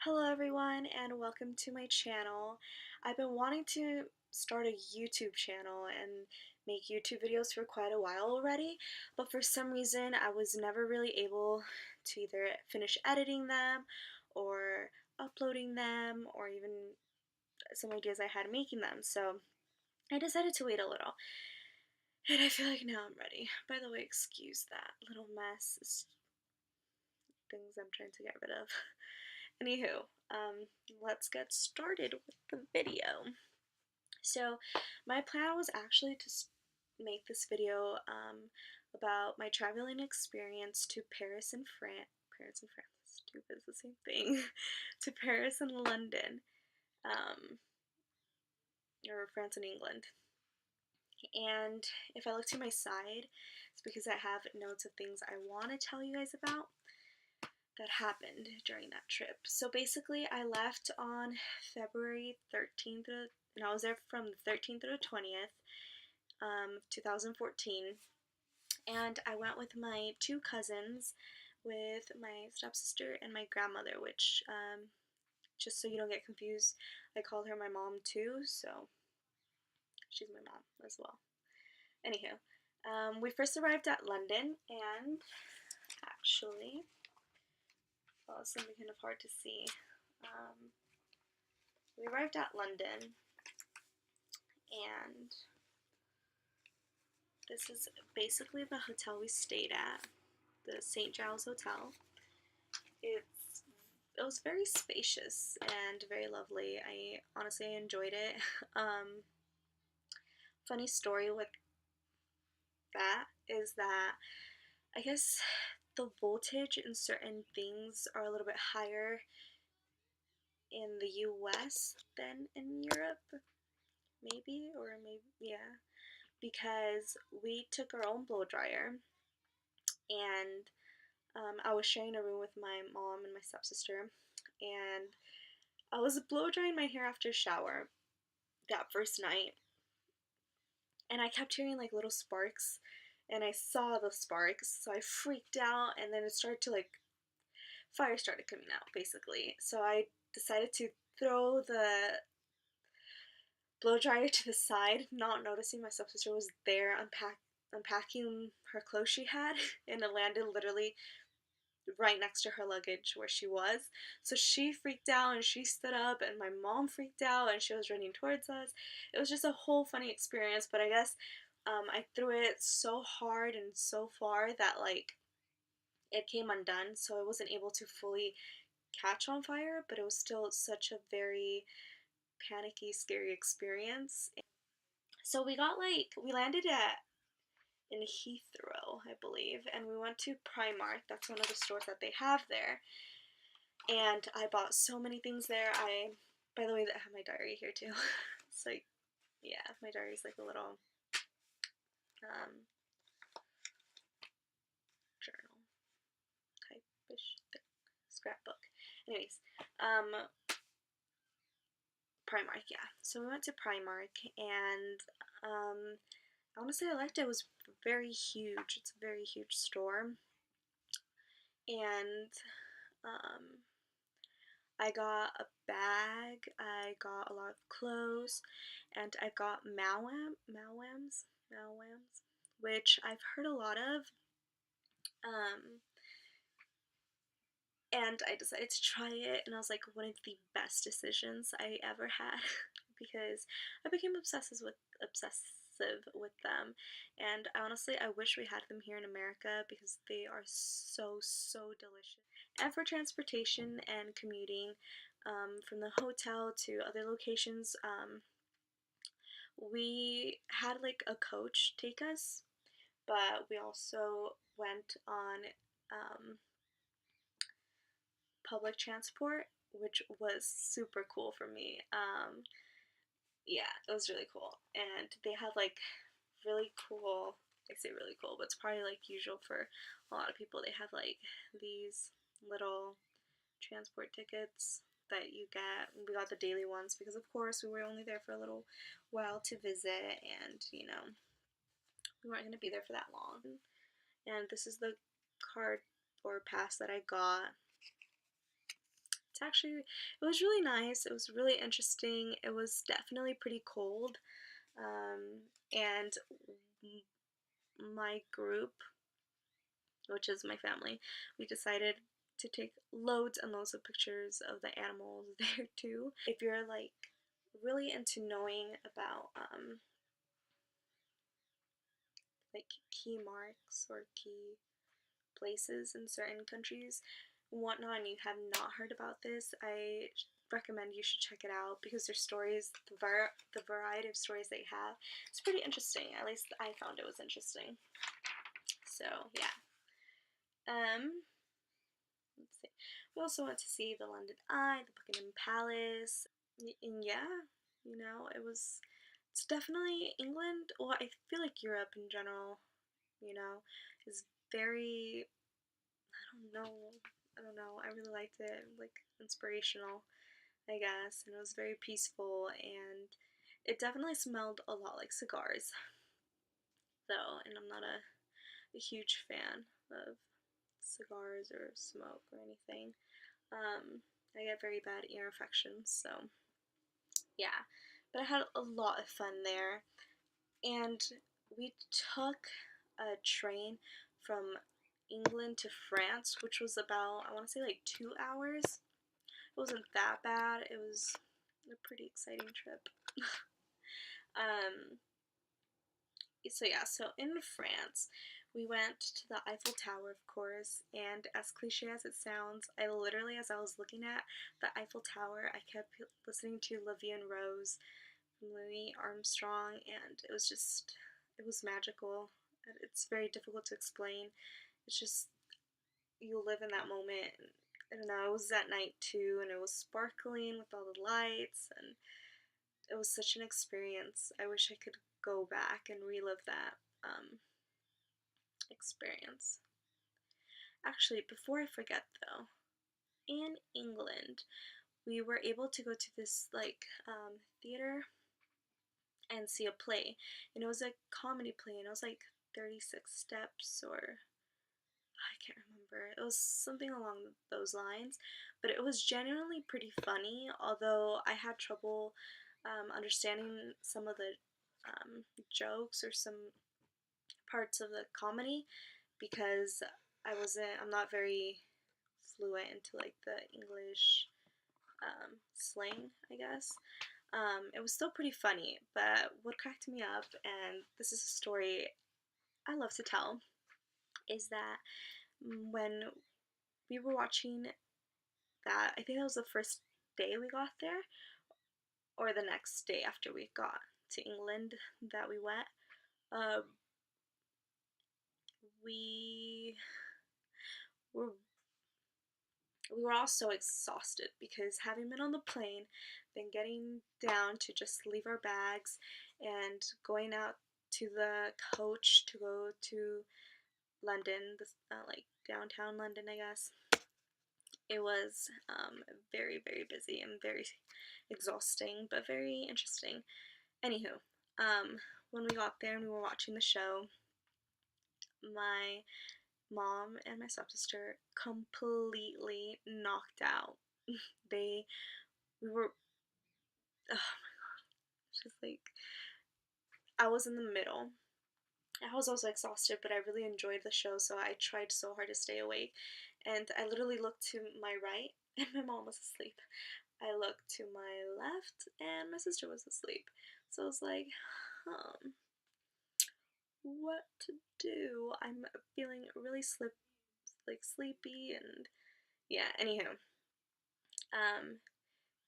Hello everyone and welcome to my channel. I've been wanting to start a YouTube channel and make YouTube videos for quite a while already, but for some reason I was never really able to either finish editing them or uploading them or even some ideas I had making them. So I decided to wait a little. And I feel like now I'm ready. By the way, excuse that little mess. It's things I'm trying to get rid of. Anywho, let's get started with the video. So my plan was actually to make this video about my traveling experience to Paris and France. Paris and France, stupid, it's the same thing. To Paris and London, um, or France and England. And if I look to my side, it's because I have notes of things I want to tell you guys about that happened during that trip. So basically, I left on February 13th, and I was there from the 13th to the 20th, 2014. And I went with my two cousins, with my stepsister and my grandmother, which, just so you don't get confused, I called her my mom too, so she's my mom as well. Anywho, we first arrived at London, and actually, well, it's something kind of hard to see. We arrived at London, and this is basically the hotel we stayed at, the St. Giles Hotel. It was very spacious and very lovely. I honestly enjoyed it. Funny story with that is that I guess the voltage in certain things are a little bit higher in the US than in Europe, maybe, or maybe, yeah, because we took our own blow dryer, and I was sharing a room with my mom and my stepsister, and I was blow drying my hair after a shower that first night, and I kept hearing like little sparks, and I saw the sparks, so I freaked out, and then it started to like, fire started coming out basically. So I decided to throw the blow dryer to the side, not noticing my stepsister was there unpacking her clothes she had, and it landed literally right next to her luggage where she was. So she freaked out and she stood up, and my mom freaked out and she was running towards us. It was just a whole funny experience, but I guess I threw it so hard and so far that like it came undone, so I wasn't able to fully catch on fire, but it was still such a very panicky, scary experience. So we landed at in Heathrow, I believe, and we went to Primark. That's one of the stores that they have there. And I bought so many things there. By the way, I have my diary here too. It's like, yeah, my diary's like a little um, journal type-ish thing, scrapbook. Anyways, Primark, yeah. So we went to Primark, and honestly, I liked it. It was very huge. It's a very huge store, and um, I got a bag, I got a lot of clothes, and I got Malwams, which I've heard a lot of, um, and I decided to try it, and I was like one of the best decisions I ever had, because I became obsessive with them, and honestly, I wish we had them here in America because they are so delicious. And for transportation and commuting, from the hotel to other locations, we had like a coach take us, but we also went on public transport, which was super cool for me. Yeah, it was really cool, and they have like really cool. I say really cool, but it's probably like usual for a lot of people. They have like these little transport tickets that you get. We got the daily ones because, of course, we were only there for a little while to visit, and we weren't going to be there for that long. And this is the card or pass that I got it was really nice. It was really interesting. It was definitely pretty cold. And my group, which is my family, we decided to take loads and loads of pictures of the animals there too. If you're like really into knowing about like key marks or key places in certain countries and whatnot, and you have not heard about this, I recommend you should check it out because their stories, the variety of stories they have, it's pretty interesting. At least I found it was interesting. So yeah. Let's see. We also went to see the London Eye, the Buckingham Palace, and yeah, it's definitely England. Well, I feel like Europe in general, is very, I don't know, I really liked it, like, inspirational, I guess, and it was very peaceful, and it definitely smelled a lot like cigars, though, and I'm not a huge fan of cigars or smoke or anything. I get very bad ear infections, so yeah. But I had a lot of fun there, and we took a train from England to France, which was about, I want to say, like 2 hours. It wasn't that bad. It was a pretty exciting trip. um, so yeah, so in France, we went to the Eiffel Tower, of course, and as cliche as it sounds, I literally, as I was looking at the Eiffel Tower, I kept listening to La Vie en Rose from Louis Armstrong, and it was magical. It's very difficult to explain. It's just, you live in that moment. And, I don't know, it was at night too, and it was sparkling with all the lights, and it was such an experience. I wish I could go back and relive that experience. Actually, before I forget though, in England, we were able to go to this like theater and see a play, and it was a comedy play, and it was like 36 Steps, or I can't remember. It was something along those lines, but it was genuinely pretty funny, although I had trouble understanding some of the jokes or some parts of the comedy because I'm not very fluent into like the English slang, I guess. It was still pretty funny, but what cracked me up, and this is a story I love to tell, is that when we were watching that, I think that was the first day we got there, or the next day after we got to England that we went, um, we were we were all so exhausted because having been on the plane, then getting down to just leave our bags and going out to the coach to go to London, like downtown London, I guess. It was very, very busy and very exhausting, but very interesting. Anywho, when we got there and we were watching the show, my mom and my stepsister completely knocked out. they we were oh my god, just like I was in the middle. I was also exhausted, but I really enjoyed the show, so I tried so hard to stay awake. And I literally looked to my right, and my mom was asleep. I looked to my left, and my sister was asleep. So I was like, what to do? I'm feeling really sleepy, and yeah. Anywho,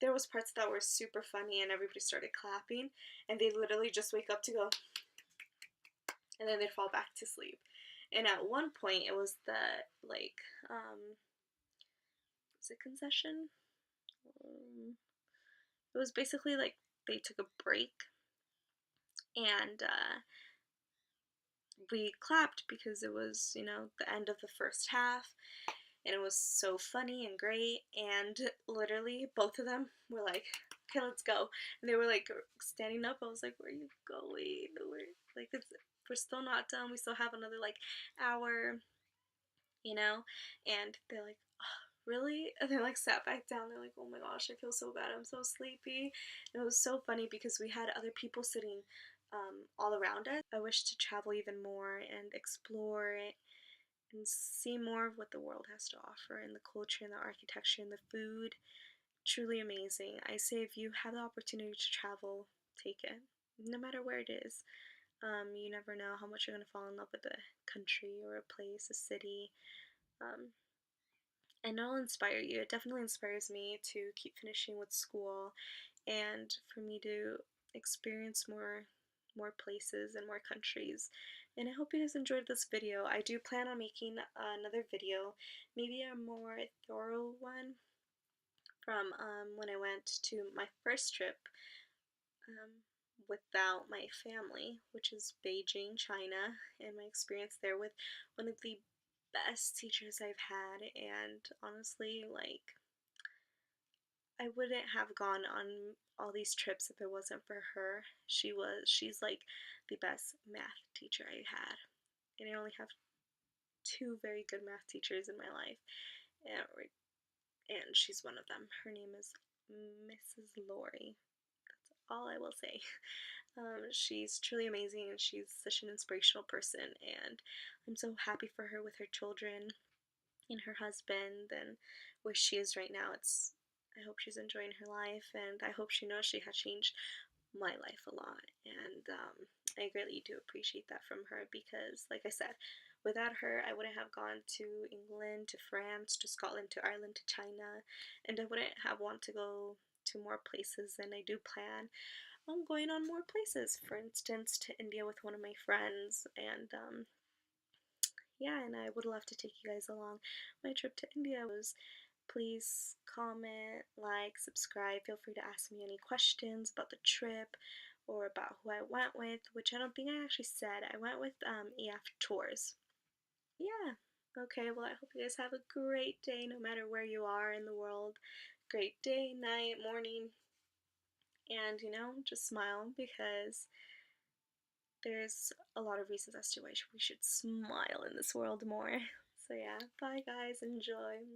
there was parts that were super funny, and everybody started clapping, and they literally just wake up to go, and then they'd fall back to sleep. And at one point, it was the like, was it concession? It was basically like they took a break, and we clapped because it was, the end of the first half, and it was so funny and great. And literally, both of them were like, "Okay, let's go." And they were like standing up. I was like, "Where are you going? We're still not done. We still have another like hour." And they're like, oh, really? And they like sat back down. They're like, oh my gosh, I feel so bad. I'm so sleepy. And it was so funny because we had other people sitting all around us. I wish to travel even more and explore it and see more of what the world has to offer, and the culture and the architecture and the food. Truly amazing. I say if you have the opportunity to travel, take it. No matter where it is. You never know how much you're going to fall in love with a country or a place, a city. Um, and it'll inspire you. It definitely inspires me to keep finishing with school and for me to experience more places and more countries. And I hope you guys enjoyed this video. I do plan on making another video, maybe a more thorough one from when I went to my first trip um, without my family, which is Beijing, China, and my experience there with one of the best teachers I've had. And honestly, like, I wouldn't have gone on all these trips if it wasn't for her. She's like the best math teacher I had. And I only have two very good math teachers in my life. And, and she's one of them. Her name is Mrs. Lori. That's all I will say. She's truly amazing and she's such an inspirational person, and I'm so happy for her with her children and her husband and where she is right now. I hope she's enjoying her life, and I hope she knows she has changed my life a lot, and I greatly do appreciate that from her because, like I said, without her, I wouldn't have gone to England, to France, to Scotland, to Ireland, to China, and I wouldn't have wanted to go to more places than I do plan. I'm going on more places, for instance, to India with one of my friends, and yeah, and I would love to take you guys along my trip to India. Please comment, like, subscribe. Feel free to ask me any questions about the trip or about who I went with, which I don't think I actually said. I went with EF Tours. Yeah. Okay, well, I hope you guys have a great day no matter where you are in the world. Great day, night, morning, and just smile because there's a lot of reasons as to why we should smile in this world more. So, yeah, bye guys, enjoy.